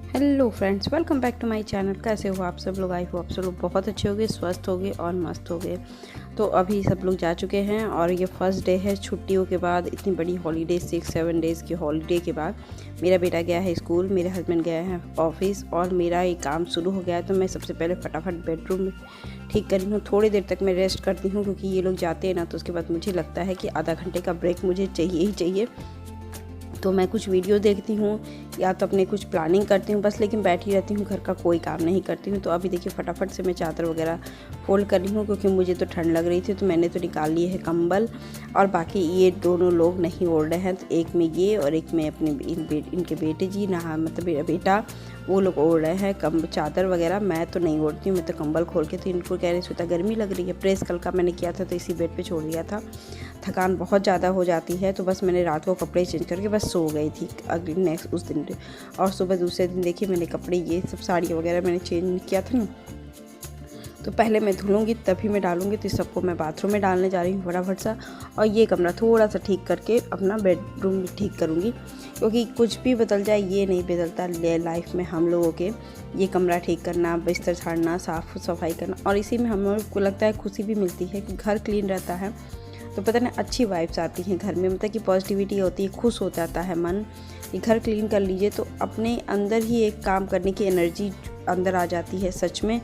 Hello friends, welcome back to my channel. कैसे हो आप सब लोग? आई हो आप सब लोग बहुत अच्छे होंगे, स्वस्थ होंगे और मस्त होंगे। तो अभी सब लोग जा चुके हैं और ये फर्स्ट डे है छुट्टियों के बाद। इतनी बड़ी हॉलीडे 6-7 डेज़ की हॉलीडे के बाद मेरा बेटा गया है स्कूल, मेरे हस्बैंड गए हैं ऑफिस और मेरा ये काम शुरू हो गया है। तो मैं सबसे पहले फटाफट बेडरूम ठीक कर रही हूँ। थोड़ी देर तक मैं रेस्ट करती हूँ क्योंकि ये लोग जाते हैं ना, तो उसके बाद मुझे लगता है कि आधा घंटे का ब्रेक मुझे चाहिए ही चाहिए। तो मैं कुछ वीडियो देखती हूँ या तो अपने कुछ प्लानिंग करती हूँ बस, लेकिन बैठी रहती हूँ, घर का कोई काम नहीं करती हूँ। तो अभी देखिए फटाफट से मैं चादर वगैरह फोल्ड कर रही हूँ क्योंकि मुझे तो ठंड लग रही थी। तो मैंने तो निकाल लिए है कंबल और बाकी ये दोनों लोग नहीं ओढ़ रहे हैं। तो एक में ये और एक में अपने इनके बेटे जी मतलब मेरा बेटा, वो लोग ओढ़ रहे हैं चादर वगैरह। मैं तो नहीं ओढ़ती हूँ, मैं तो कंबल खोल के। तो इनको कह रही श्वेता गर्मी लग रही है। प्रेस कल का मैंने किया था तो इसी बेड पे छोड़ दिया था। थकान बहुत ज़्यादा हो जाती है तो बस मैंने रात को कपड़े चेंज करके बस सो गई थी अगले नेक्स्ट उस दिन। और सुबह दूसरे दिन देखिए मैंने कपड़े ये सब साड़ी वगैरह मैंने चेंज किया था ना, तो पहले मैं धुलूँगी तभी मैं डालूँगी। तो सबको मैं बाथरूम में डालने जा रही हूँ फटाफट सा। और ये कमरा थोड़ा सा ठीक करके अपना बेडरूम भी ठीक करूँगी क्योंकि कुछ भी बदल जाए ये नहीं बदलता लाइफ में हम लोगों के। ये कमरा ठीक करना, बिस्तर झाड़ना, साफ़ सफाई करना, और इसी में हम लोग को लगता है खुशी भी मिलती है कि घर क्लीन रहता है तो पता नहीं अच्छी वाइब्स आती हैं घर में, मतलब कि पॉजिटिविटी होती है, खुश हो जाता है मन। ये घर क्लीन कर लीजिए तो अपने अंदर ही एक काम करने की एनर्जी अंदर आ जाती है सच में।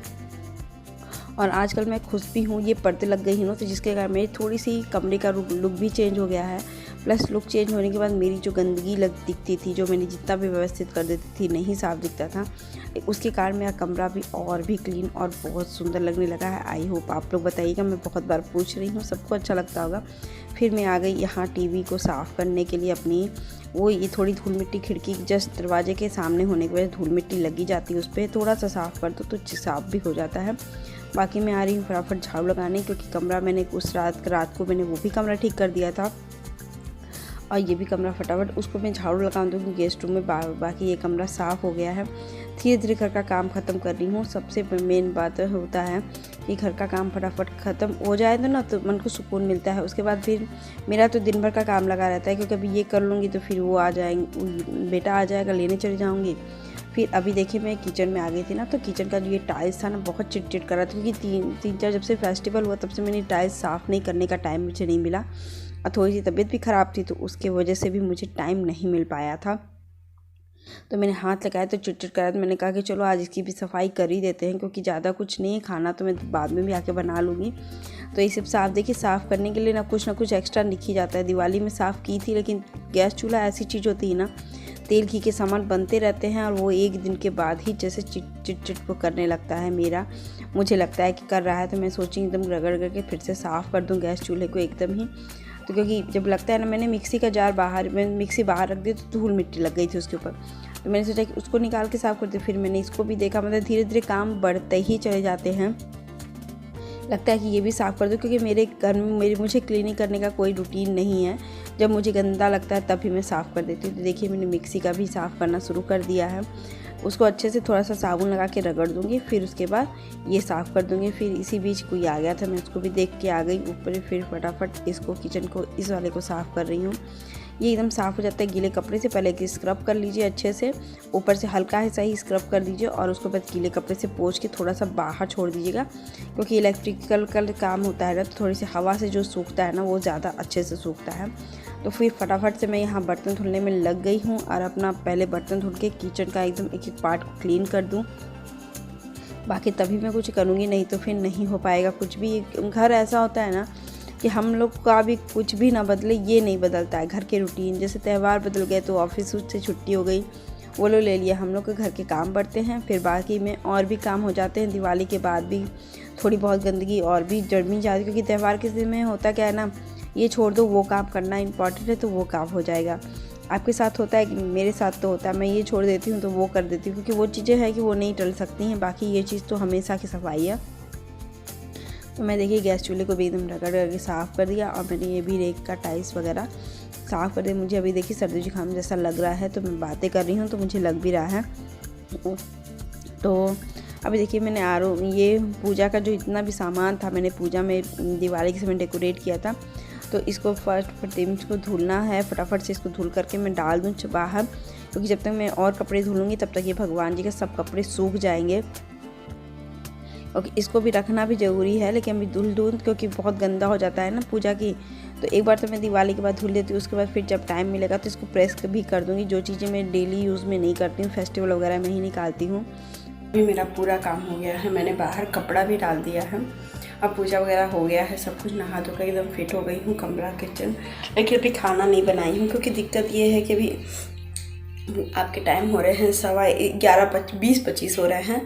और आजकल मैं खुश भी हूँ, ये पर्दे लग गई हैं तो जिसके कारण मेरी थोड़ी सी कमरे का लुक भी चेंज हो गया है। प्लस लुक चेंज होने के बाद मेरी जो गंदगी दिखती थी, जो मैंने जितना भी व्यवस्थित कर देती थी नहीं साफ दिखता था, उसके कारण मेरा कमरा भी और भी क्लीन और बहुत सुंदर लगने लगा है। आई होप आप लोग बताइएगा, मैं बहुत बार पूछ रही हूँ, सबको अच्छा लगता होगा। फिर मैं आ गई यहाँ टीवी को साफ़ करने के लिए अपनी। वो ये थोड़ी धूल मिट्टी खिड़की जस्ट दरवाजे के सामने होने की वजह से धूल मिट्टी लगी जाती है उस पर, थोड़ा सा साफ़ कर दो तो साफ़ भी हो जाता है। बाकी मैं आ रही हूँ फटाफट झाड़ू लगाने क्योंकि कमरा मैंने उस रात को मैंने वो भी कमरा ठीक कर दिया था और ये भी कमरा फटाफट उसको मैं झाड़ू लगा दूँगी गेस्ट रूम में। बाकी ये कमरा साफ़ हो गया है। धीरे धीरे घर का काम ख़त्म कर रही हूँ। सबसे मेन बात होता है कि घर का काम फटाफट ख़त्म हो जाए तो ना तो मन को सुकून मिलता है। उसके बाद फिर मेरा तो दिन भर का काम लगा रहता है क्योंकि अभी ये कर लूँगी तो फिर वो आ जाएंगे, बेटा आ जाएगा, लेने चली जाऊँगी। फिर अभी देखिए मैं किचन में आ गई थी ना, तो किचन का जो ये टाइल्स था ना बहुत चिटचिट कर रहा था क्योंकि तीन चार जब से फेस्टिवल हुआ तब से मैंने टाइल्स साफ़ नहीं करने का टाइम मुझे नहीं मिला और थोड़ी सी तबीयत भी ख़राब थी तो उसके वजह से भी मुझे टाइम नहीं मिल पाया था। तो मैंने हाथ लगाया तो चिटचिट करा तो मैंने कहा कि चलो आज इसकी भी सफाई कर ही देते हैं क्योंकि ज़्यादा कुछ नहीं है, खाना तो मैं बाद में भी आके बना लूँगी। तो ये सब देखिए साफ़ करने के लिए ना कुछ एक्स्ट्रा लिख ही जाता है। दिवाली में साफ़ की थी लेकिन गैस चूल्हा ऐसी चीज़ होती है ना, तेल घी के सामान बनते रहते हैं और वो एक दिन के बाद ही जैसे चिट वो करने लगता है। मेरा मुझे लगता है कि कर रहा है तो मैं सोची एकदम रगड़ करके फिर से साफ़ कर दूँ गैस चूल्हे को एकदम ही। तो क्योंकि जब लगता है ना, मैंने मिक्सी का जार मिक्सी बाहर रख दी तो धूल मिट्टी लग गई थी उसके ऊपर, तो मैंने सोचा कि उसको निकाल के साफ़ कर दी। फिर मैंने इसको भी देखा, मतलब धीरे धीरे काम बढ़ते ही चले जाते हैं। लगता है कि ये भी साफ़ कर दूँ क्योंकि मेरे घर में मुझे क्लीनिंग करने का कोई रूटीन नहीं है। जब मुझे गंदा लगता है तभी मैं साफ़ कर देती हूँ। तो देखिए मैंने मिक्सी का भी साफ़ करना शुरू कर दिया है। उसको अच्छे से थोड़ा सा साबुन लगा के रगड़ दूँगी, फिर उसके बाद ये साफ़ कर दूँगी। फिर इसी बीच कोई आ गया था, मैं उसको भी देख के आ गई ऊपर। फिर फटाफट इसको किचन को इस वाले को साफ़ कर रही हूँ। ये एकदम साफ़ हो जाता है गीले कपड़े से। पहले कि स्क्रब कर लीजिए अच्छे से, ऊपर से हल्का सा ही स्क्रब कर दीजिए और उसके बाद गीले कपड़े से पोंछ के थोड़ा सा बाहर छोड़ दीजिएगा क्योंकि इलेक्ट्रिकल का काम होता है ना, तो थोड़ी सी हवा से जो सूखता है ना वो ज़्यादा अच्छे से सूखता है। तो फिर फटाफट से मैं यहाँ बर्तन धुलने में लग गई हूँ और अपना पहले बर्तन धुल के किचन का एकदम एक एक पार्ट को क्लीन कर दूँ। बाकी तभी मैं कुछ करूँगी, नहीं तो फिर नहीं हो पाएगा कुछ भी। घर ऐसा होता है ना कि हम लोग का भी कुछ भी ना बदले ये नहीं बदलता है। घर के रूटीन जैसे त्यौहार बदल गए तो ऑफिस से छुट्टी हो गई, वो लोग ले लिया, हम लोग के घर के काम बढ़ते हैं। फिर बाकी में और भी काम हो जाते हैं। दिवाली के बाद भी थोड़ी बहुत गंदगी और भी जमी जाती है क्योंकि त्यौहार के दिन में होता क्या है ना, ये छोड़ दो वो काम करना इंपॉर्टेंट है तो वो काम हो जाएगा। आपके साथ होता है कि मेरे साथ तो होता है, मैं ये छोड़ देती हूँ तो वो कर देती हूँ क्योंकि वो चीज़ें हैं कि वो नहीं टल सकती हैं। बाकी ये चीज़ तो हमेशा की सफाई है। तो मैं देखिए गैस चूल्हे को भी एकदम रगड़ करके साफ़ कर दिया और मैंने ये भी रेक का टाइल्स वगैरह साफ़ कर दिया। मुझे अभी देखिए सर्दी जुकाम जैसा लग रहा है तो मैं बातें कर रही हूँ तो मुझे लग भी रहा है। तो अभी देखिए मैंने ये पूजा का जो इतना भी सामान था, मैंने पूजा में दिवाली के समय डेकोरेट किया था, तो इसको फर्स्ट प्रतिमा को धुलना है। फटाफट से इसको धुल करके मैं डाल दूँ बाहर क्योंकि जब तक मैं और कपड़े धुलूँगी तब तक ये भगवान जी के सब कपड़े सूख जाएंगे। और इसको भी रखना भी ज़रूरी है, लेकिन अभी धुल दूँ क्योंकि बहुत गंदा हो जाता है ना पूजा की। तो एक बार तो मैं दिवाली के बाद धुल देती हूँ, उसके बाद फिर जब टाइम मिलेगा तो इसको प्रेस भी कर दूँगी। जो चीज़ें मैं डेली यूज़ में नहीं करती हूँ, फेस्टिवल वगैरह में ही निकालती हूँ। अभी मेरा पूरा काम हो गया है, मैंने बाहर कपड़ा भी डाल दिया है, अब पूजा वगैरह हो गया है, सब कुछ नहा धोकर एकदम फिट हो गई हूँ कमरा किचन। लेकिन अभी खाना नहीं बनाई हूँ क्योंकि दिक्कत ये है कि अभी आपके टाइम हो रहे हैं 11:20-25 हो रहे हैं।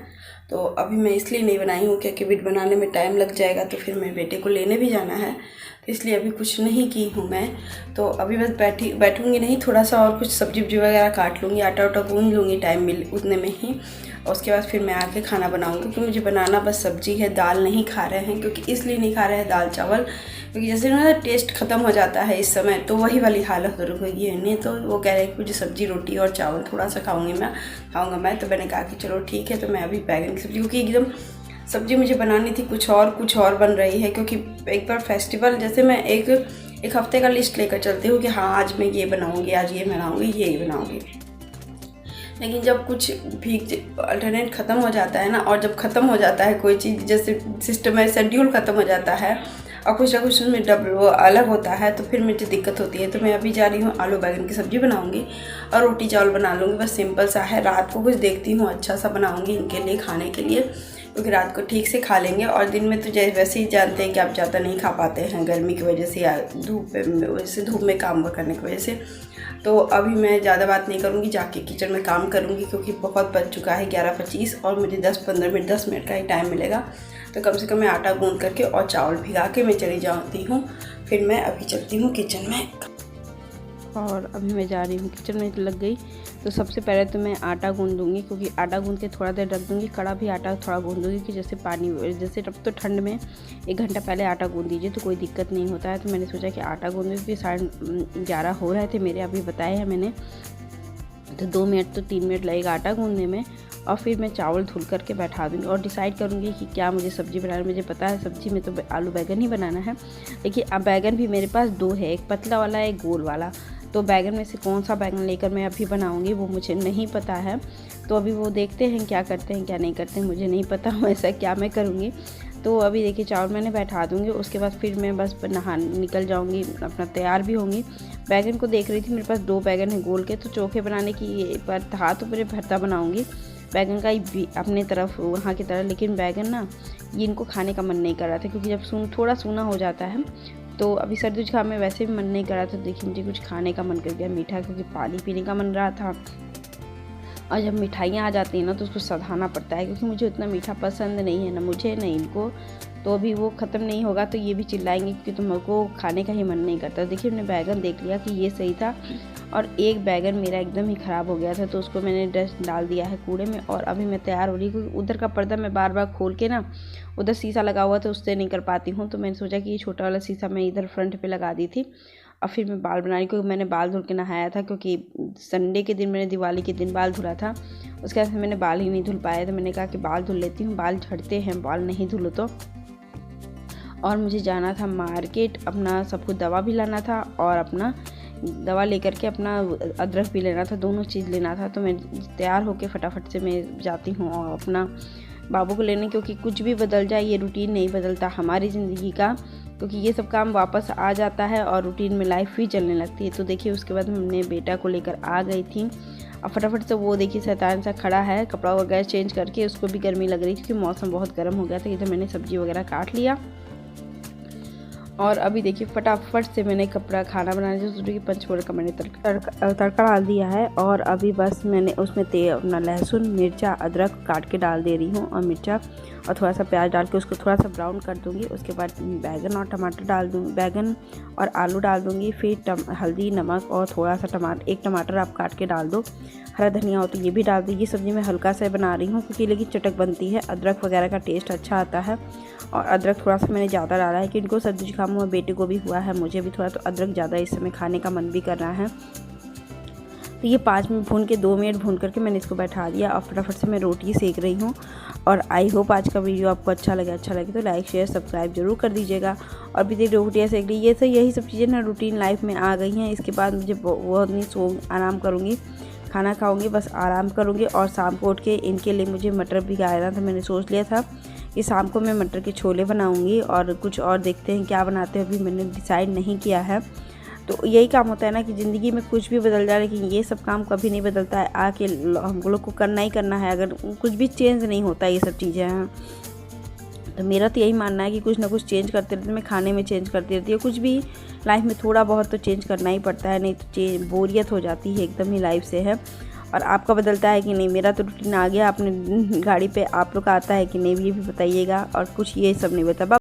तो अभी मैं इसलिए नहीं बनाई हूँ क्योंकि वीडियो बनाने में टाइम लग जाएगा, तो फिर मैं बेटे को लेने भी जाना है, तो इसलिए अभी कुछ नहीं की हूँ मैं। तो अभी बस बैठूँगी नहीं, थोड़ा सा और कुछ सब्जी वगैरह काट लूँगी, आटा वाटा गूँध लूँगी टाइम मिल उतने में ही। और उसके बाद फिर मैं आके खाना बनाऊँगी क्योंकि मुझे बनाना बस सब्जी है, दाल नहीं खा रहे हैं। क्योंकि इसलिए नहीं खा रहे हैं दाल चावल, क्योंकि जैसे ना टेस्ट ख़त्म हो जाता है इस समय, तो वही वाली हालत होगी है। नहीं तो वो कह रहे हैं कि मुझे सब्जी रोटी और चावल थोड़ा सा खाऊंगा मैं। तो मैंने कहा कि चलो ठीक है। तो मैं अभी बैगन की सब्ज़ी, क्योंकि एकदम सब्ज़ी मुझे बनानी थी कुछ और बन रही है। क्योंकि एक बार फेस्टिवल जैसे मैं एक हफ्ते का लिस्ट लेकर चलती हूँ कि हाँ आज मैं ये बनाऊँगी, आज ये बनाऊँगी, ये बनाऊँगी। लेकिन जब कुछ भी अल्टरनेट ख़त्म हो जाता है ना, और जब ख़त्म हो जाता है कोई चीज़, जैसे सिस्टम है, शेड्यूल ख़त्म हो जाता है और कुछ ना कुछ उसमें वो अलग होता है, तो फिर मुझे दिक्कत होती है। तो मैं अभी जा रही हूँ आलू बैगन की सब्ज़ी बनाऊँगी और रोटी चावल बना लूँगी, बस सिंपल सा है। रात को कुछ देखती हूँ अच्छा सा बनाऊँगी इनके लिए खाने के लिए, क्योंकि रात को ठीक से खा लेंगे। और दिन में तो वैसे ही जानते हैं कि आप ज़्यादा नहीं खा पाते हैं गर्मी की वजह से या धूप में काम करने की वजह से। तो अभी मैं ज़्यादा बात नहीं करूँगी, जाके किचन में काम करूँगी क्योंकि बहुत बज चुका है 11:25 और मुझे 10 मिनट का ही टाइम मिलेगा। तो कम से कम मैं आटा गूंद करके और चावल भिगा के मैं चली जाती हूँ। फिर मैं अभी चलती हूँ किचन में, और अभी मैं जा रही हूँ किचन में लग गई। तो सबसे पहले तो मैं आटा गूंद दूँगी, क्योंकि आटा गूंद के थोड़ा देर रख दूँगी। कड़ा भी आटा थोड़ा गूंद दूँगी कि जैसे जैसे अब तो ठंड में 1 घंटा पहले आटा गूंद दीजिए तो कोई दिक्कत नहीं होता है। तो मैंने सोचा कि आटा गूंद दूँगी, 11:30 हो रहे थे मेरे, अभी बताए हैं मैंने। तो 2 मिनट तो 3 मिनट लगेगा आटा गूंदने में। और फिर मैं चावल धुल करके बैठा दूँगी और डिसाइड करूँगी कि क्या मुझे सब्ज़ी बनाना है। मुझे पता है सब्ज़ी में तो आलू बैगन ही बनाना है, लेकिन अब बैगन भी मेरे पास 2 है, एक पतला वाला एक गोल वाला। तो बैगन में से कौन सा बैगन लेकर मैं अभी बनाऊँगी वो मुझे नहीं पता है। तो अभी वो देखते हैं क्या करते हैं क्या नहीं करते हैं, मुझे नहीं पता वैसा क्या मैं करूँगी। तो अभी देखिए चावल मैंने बैठा दूँगी, उसके बाद फिर मैं बस निकल जाऊँगी, अपना तैयार भी होंगी। बैगन को देख रही थी, मेरे पास 2 बैगन हैं गोल के, तो चोखे बनाने की पर था तो मेरे भरता बनाऊँगी बैगन का ही अपने तरफ वहाँ की तरह। लेकिन बैगन ना ये इनको खाने का मन नहीं कर रहा था, क्योंकि जब थोड़ा सूना हो जाता है तो अभी सर्दी जुकाम में वैसे भी मन नहीं कर रहा था। देखिए मुझे कुछ खाने का मन कर गया मीठा, क्योंकि पानी पीने का मन रहा था। और जब मिठाइयाँ आ जाती हैं ना तो उसको सधाना पड़ता है, क्योंकि मुझे उतना मीठा पसंद नहीं है, ना मुझे ना इनको। तो अभी वो ख़त्म नहीं होगा तो ये भी चिल्लाएंगे क्योंकि तुमको खाने का ही मन नहीं करता। देखिए मैंने बैगन देख लिया कि ये सही था, और एक बैगन मेरा एकदम ही ख़राब हो गया था, तो उसको मैंने डस्ट डाल दिया है कूड़े में। और अभी मैं तैयार हो रही हूँ, क्योंकि उधर का पर्दा मैं बार बार खोल के ना, उधर शीशा लगा हुआ था उससे नहीं कर पाती हूँ। तो मैंने सोचा कि ये छोटा वाला शीशा मैं इधर फ्रंट पे लगा दी थी। और फिर मैं बाल बना रही, क्योंकि मैंने बाल धुल के नहाया था, क्योंकि संडे के दिन मैंने दिवाली के दिन बाल धुला था, उसके बाद मैंने बाल ही नहीं धुल पाया। तो मैंने कहा कि बाल धुल लेती हूँ, बाल झड़ते हैं बाल नहीं धुलो तो। और मुझे जाना था मार्केट, अपना सब कुछ दवा भी लाना था और अपना दवा लेकर के अपना अदरक भी लेना था, दोनों चीज़ लेना था। तो मैं तैयार होकर फटाफट से मैं जाती हूँ और अपना बाबू को लेने, क्योंकि कुछ भी बदल जाए ये रूटीन नहीं बदलता हमारी ज़िंदगी का, क्योंकि ये सब काम वापस आ जाता है और रूटीन में लाइफ भी चलने लगती है। तो देखिए उसके बाद हमने बेटा को लेकर आ गई थी। अब फटाफट से वो देखिए शैतान सा खड़ा है, कपड़ा वगैरह चेंज करके, उसको भी गर्मी लग रही थी क्योंकि मौसम बहुत गर्म हो गया था। इधर मैंने सब्जी वगैरह काट लिया और अभी देखिए फटाफट से मैंने खाना बनाने से सोची कि पंचफोड़न का मैंने तड़का डाल दिया है। और अभी बस मैंने उसमें अपना लहसुन मिर्चा अदरक काट के डाल दे रही हूँ, और मिर्चा और थोड़ा सा प्याज डाल के उसको थोड़ा सा ब्राउन कर दूँगी। उसके बाद बैगन और टमाटर डाल दूँगी, बैगन और आलू डाल दूँगी। फिर हल्दी नमक और थोड़ा सा एक टमाटर आप काट के डाल दो, हरा धनिया हो तो ये भी डाल दी। ये सब्ज़ी मैं हल्का सा बना रही हूँ क्योंकि लेकिन चटक बनती है, अदरक वगैरह का टेस्ट अच्छा आता है। और अदरक थोड़ा सा मैंने ज़्यादा डाला है कि इनको सर्दी जुकाम हुआ, बेटे को भी हुआ है, मुझे भी थोड़ा, तो अदरक ज़्यादा इस समय खाने का मन भी कर रहा है। तो ये 5 मिनट भून के 2 मिनट भून करके मैंने इसको बैठा दिया और फटाफट से मैं रोटी सेक रही हूँ। और आई होप आज का वीडियो आपको अच्छा लगे तो लाइक शेयर सब्सक्राइब जरूर कर दीजिएगा। और भी देख रोटियाँ सेक रही, ये यही सब चीज़ें ना रूटीन लाइफ में आ गई हैं। इसके बाद मुझे बहुत नहीं आराम करूँगी, खाना खाऊंगी, बस आराम करूंगी। और शाम को उठ के इनके लिए मुझे मटर भिगाना था। मैंने सोच लिया था कि शाम को मैं मटर के छोले बनाऊंगी और कुछ और देखते हैं क्या बनाते हैं, अभी मैंने डिसाइड नहीं किया है। तो यही काम होता है ना कि ज़िंदगी में कुछ भी बदल जाए, लेकिन ये सब काम कभी नहीं बदलता है। आके हम लोग को करना ही करना है, अगर कुछ भी चेंज नहीं होता ये सब चीज़ें हैं। तो मेरा तो यही मानना है कि कुछ ना कुछ चेंज करते रहते, मैं खाने में चेंज करती रहती हूँ। कुछ भी लाइफ में थोड़ा बहुत तो चेंज करना ही पड़ता है, नहीं तो बोरियत हो जाती है एकदम ही लाइफ से है। और आपका बदलता है कि नहीं? मेरा तो रूटीन आ गया अपने गाड़ी पे, आप लोग का आता है कि नहीं ये भी बताइएगा। और कुछ ये सब नहीं बता।